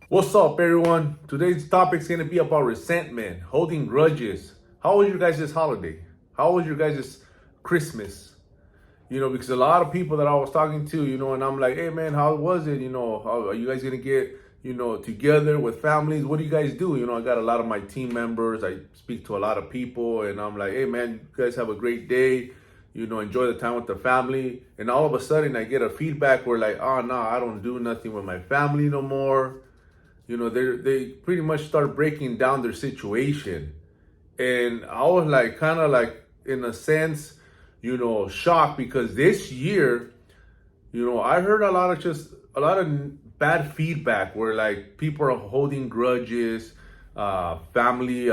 What's up, everyone? Today's topic is going to be about resentment, holding grudges. How was your guys' holiday? How was your guys' Christmas? Because a lot of people that I was talking to, and I'm like, hey, man, how was it? How are you guys going to get, together with families? What do you guys do? I got a lot of my team members. I speak to a lot of people, and I'm like, hey, man, you guys have a great day. Enjoy the time with the family. And all of a sudden, I get a feedback where like, oh, no, I don't do nothing with my family no more. They pretty much start breaking down their situation. And I was like, kind of like, in a sense, shocked because this year, I heard a lot of bad feedback where like people are holding grudges, family,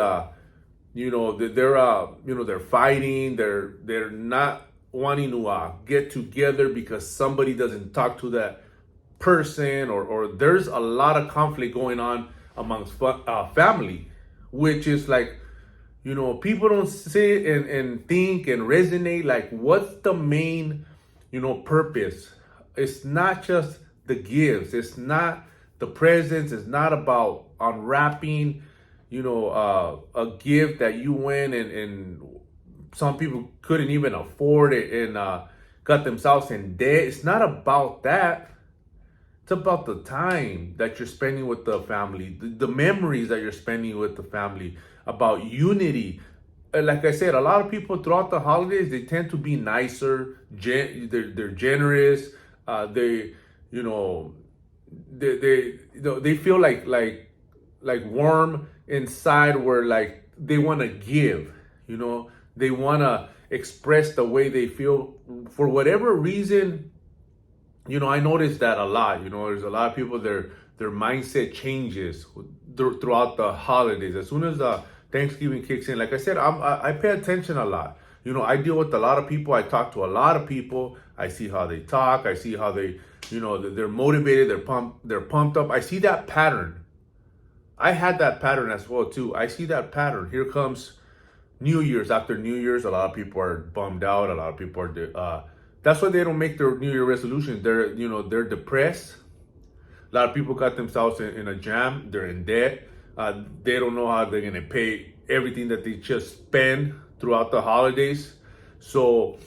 they're fighting, they're not wanting to get together because somebody doesn't talk to that person, or there's a lot of conflict going on amongst family, which is like, people don't sit and think and resonate like what's the main, purpose. It's not just the gifts, it's not the presents, it's not about unwrapping, a gift that you went and some people couldn't even afford it and got themselves in debt. It's not about that. It's about the time that you're spending with the family, the memories that you're spending with the family, about unity. Like I said, a lot of people throughout the holidays, they tend to be nicer, they're generous, they, they feel like warm inside where like they want to give, they want to express the way they feel for whatever reason. I noticed that a lot. There's a lot of people, their mindset changes throughout the holidays. As soon as Thanksgiving kicks in, like I said, I pay attention a lot. I deal with a lot of people. I talk to a lot of people. I see how they talk. I see how they, they're motivated. They're pumped up. I see that pattern. I had that pattern as well too. I see that pattern. Here comes New Year's. After New Year's, a lot of people are bummed out. A lot of people are. That's why they don't make their New Year resolutions. They're depressed. A lot of people got themselves in a jam. They're in debt. They don't know how they're gonna pay everything that they just spend throughout the holidays. So,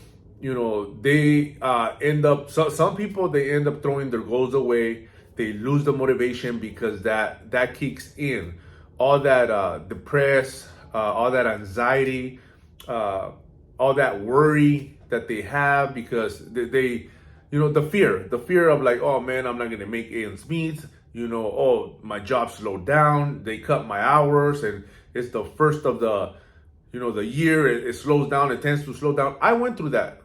they end up. Some people, they end up throwing their goals away. They lose the motivation because that kicks in. All that depressed, all that anxiety, all that worry that they have because they the fear of like, oh man, I'm not gonna make ends meet. Oh, my job slowed down. They cut my hours, and it's the first of the year. It slows down. It tends to slow down. I went through that.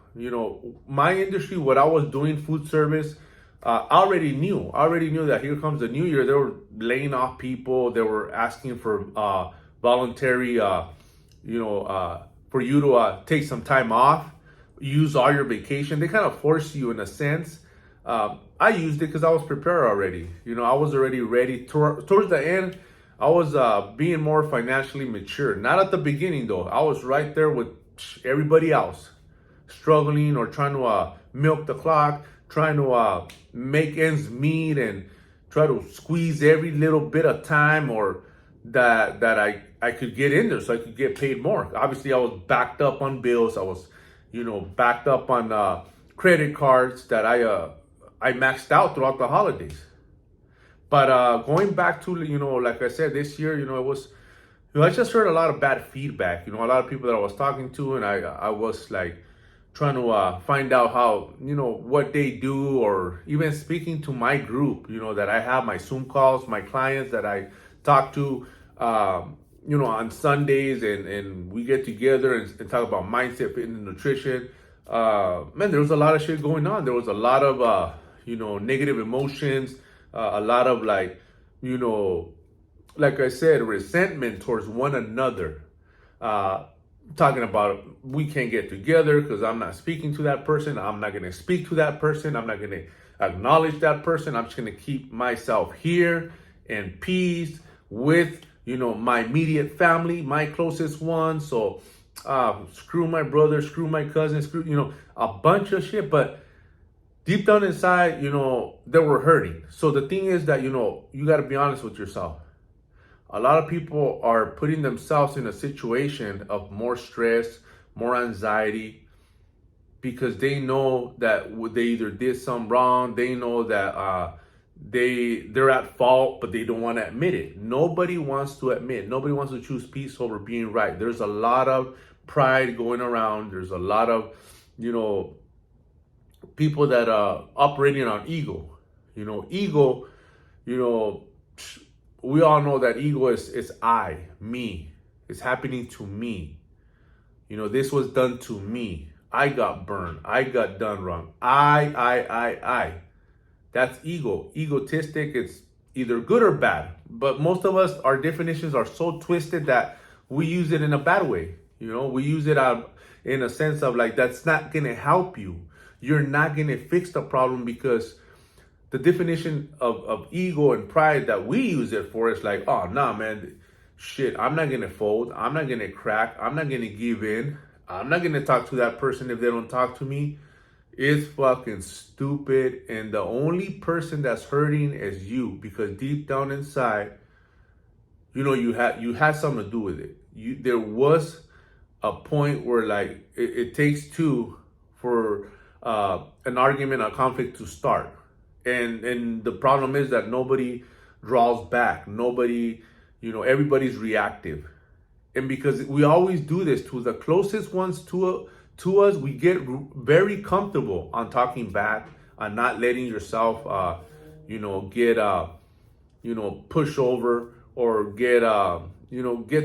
My industry, what I was doing, food service. I already knew that here comes the new year. They were laying off people. They were asking for voluntary, for you to take some time off, use all your vacation. They kind of force you in a sense. I used it because I was prepared already. I was already ready. Towards the end, I was being more financially mature. Not at the beginning though. I was right there with everybody else, struggling or trying to milk the clock, trying to make ends meet and try to squeeze every little bit of time or that I could get in there so I could get paid more. Obviously, I was backed up on bills. I was, backed up on credit cards that I maxed out throughout the holidays. But going back to, like I said, this year, it was, I just heard a lot of bad feedback. A lot of people that I was talking to, and I was like trying to find out how, what they do, or even speaking to my group, that I have, my Zoom calls, my clients that I talk to, on Sundays, and we get together and talk about mindset, fitness, and nutrition. Man, there was a lot of shit going on. There was a lot of, negative emotions, a lot of like, like I said, resentment towards one another. Talking about we can't get together because I'm not speaking to that person. I'm not going to speak to that person. I'm not going to acknowledge that person. I'm just going to keep myself here in peace with, my immediate family, my closest ones. So screw my brother, screw my cousin, screw, a bunch of shit. But deep down inside, they were hurting. So the thing is that, you got to be honest with yourself. A lot of people are putting themselves in a situation of more stress, more anxiety, because they know that they either did something wrong, they know that they're at fault, but they don't want to admit it. Nobody wants to admit. Nobody wants to choose peace over being right. There's a lot of pride going around. There's a lot of, people that are operating on ego. Ego. You know, we all know that ego is I, me. It's happening to me. This was done to me. I got burned. I got done wrong. I. That's ego. Egotistic, it's either good or bad. But most of us, our definitions are so twisted that we use it in a bad way. We use it in a sense of like, that's not going to help you. You're not going to fix the problem, because the definition of ego and pride that we use it for is like, oh, nah, man, shit, I'm not going to fold. I'm not going to crack. I'm not going to give in. I'm not going to talk to that person if they don't talk to me. It's fucking stupid. And the only person that's hurting is you, because deep down inside, you had something to do with it. There was a point where like it takes two for an argument, a conflict to start. And the problem is that nobody draws back. Nobody, everybody's reactive. And because we always do this to the closest ones to us, we get very comfortable on talking back, on not letting yourself, get, pushed over, or get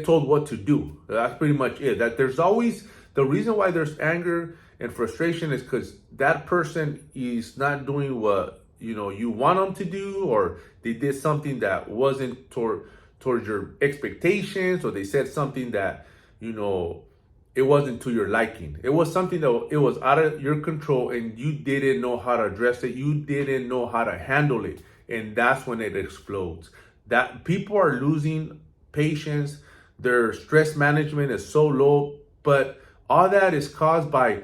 told what to do. That's pretty much it. That there's always, the reason why there's anger and frustration is because that person is not doing what, you want them to do, or they did something that wasn't towards your expectations, or they said something that, it wasn't to your liking. It was something that it was out of your control, and you didn't know how to address it. You didn't know how to handle it. And that's when it explodes. That people are losing patience. Their stress management is so low, but all that is caused by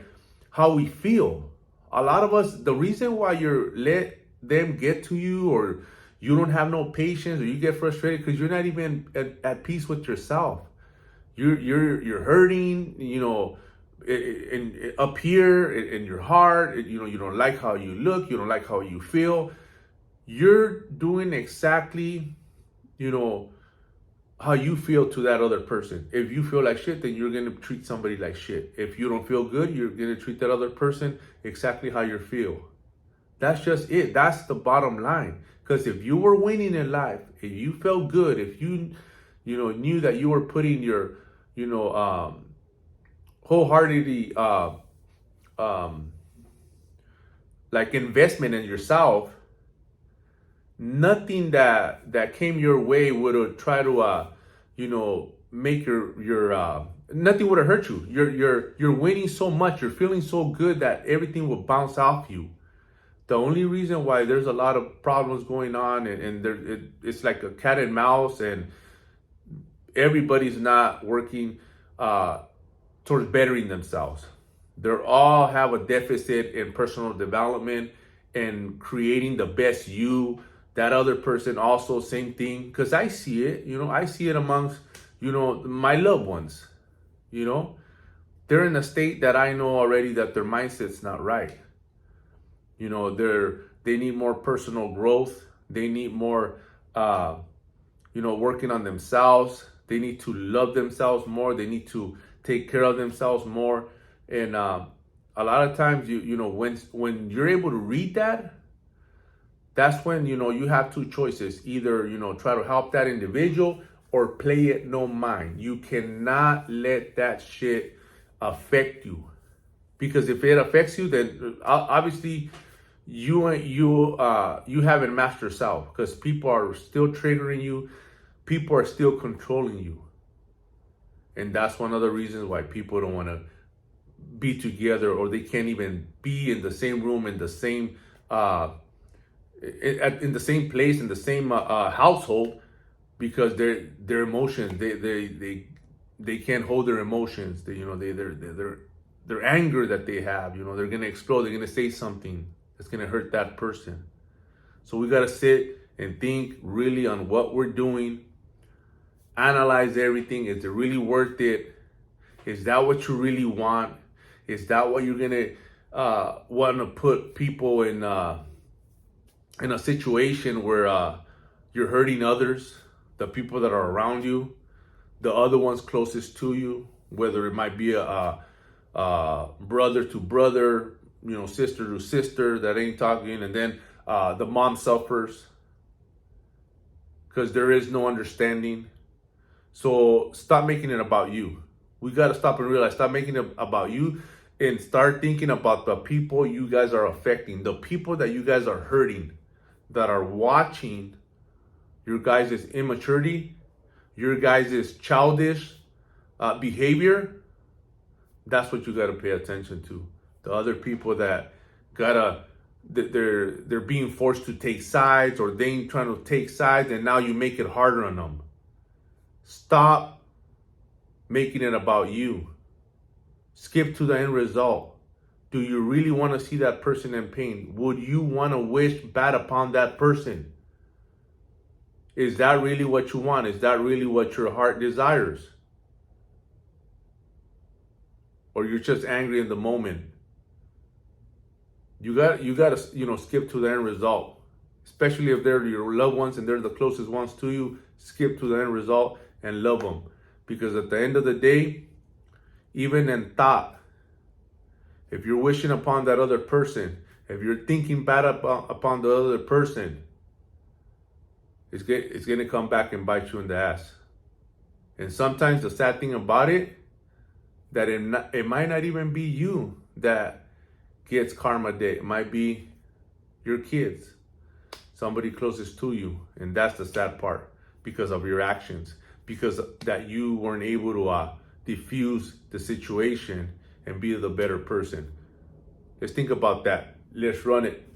how we feel. A lot of us, the reason why you're let them get to you, or you don't have no patience, or you get frustrated, because you're not even at peace with yourself. You're hurting, up here in your heart. You don't like how you look. You don't like how you feel. You're doing exactly, how you feel to that other person. If you feel like shit, then you're going to treat somebody like shit. If you don't feel good, you're going to treat that other person exactly how you feel. That's just it. That's the bottom line. Because if you were winning in life, if you felt good, if you, knew that you were putting your, wholeheartedly, like investment in yourself, nothing that came your way would have tried to, make your nothing would have hurt you. You're winning so much. You're feeling so good that everything will bounce off you. The only reason why there's a lot of problems going on, and it's like a cat and mouse, and everybody's not working towards bettering themselves. They all have a deficit in personal development and creating the best you. That other person also, same thing. Because I see it, I see it amongst, my loved ones. They're in a state that I know already that their mindset's not right. They need more personal growth. They need more, working on themselves. They need to love themselves more. They need to take care of themselves more. And a lot of times, when you're able to read that, that's when, you have two choices. Either, try to help that individual, or play it no mind. You cannot let that shit affect you. Because if it affects you, then obviously you haven't mastered yourself, because people are still triggering you. People are still controlling you. And that's one of the reasons why people don't want to be together, or they can't even be in the same room, in the same in the same place, in the same household, because their emotions, they can't hold their emotions. Their anger that they have, they're gonna explode. They're gonna say something. that's going to hurt that person. So we got to sit and think really on what we're doing, analyze everything. Is it really worth it? Is that what you really want? Is that what you're going to want to put people in a situation where you're hurting others, the people that are around you, the other ones closest to you, whether it might be a brother to brother, sister to sister that ain't talking, and then the mom suffers because there is no understanding. So stop making it about you. We got to stop and realize, stop making it about you and start thinking about the people you guys are affecting, the people that you guys are hurting, that are watching your guys' immaturity, your guys' childish behavior. That's what you got to pay attention to. The other people that they're being forced to take sides, or they ain't trying to take sides, and now you make it harder on them. Stop making it about you. Skip to the end result. Do you really want to see that person in pain? Would you want to wish bad upon that person? Is that really what you want? Is that really what your heart desires? Or you're just angry in the moment? You got to skip to the end result. Especially if they're your loved ones and they're the closest ones to you, skip to the end result and love them. Because at the end of the day, even in thought, if you're wishing upon that other person, if you're thinking bad upon the other person, it's going to come back and bite you in the ass. And sometimes the sad thing about it, that it might not even be you that gets karma day. It might be your kids, somebody closest to you. And that's the sad part, because of your actions, because that you weren't able to diffuse the situation and be the better person. Let's think about that. Let's run it.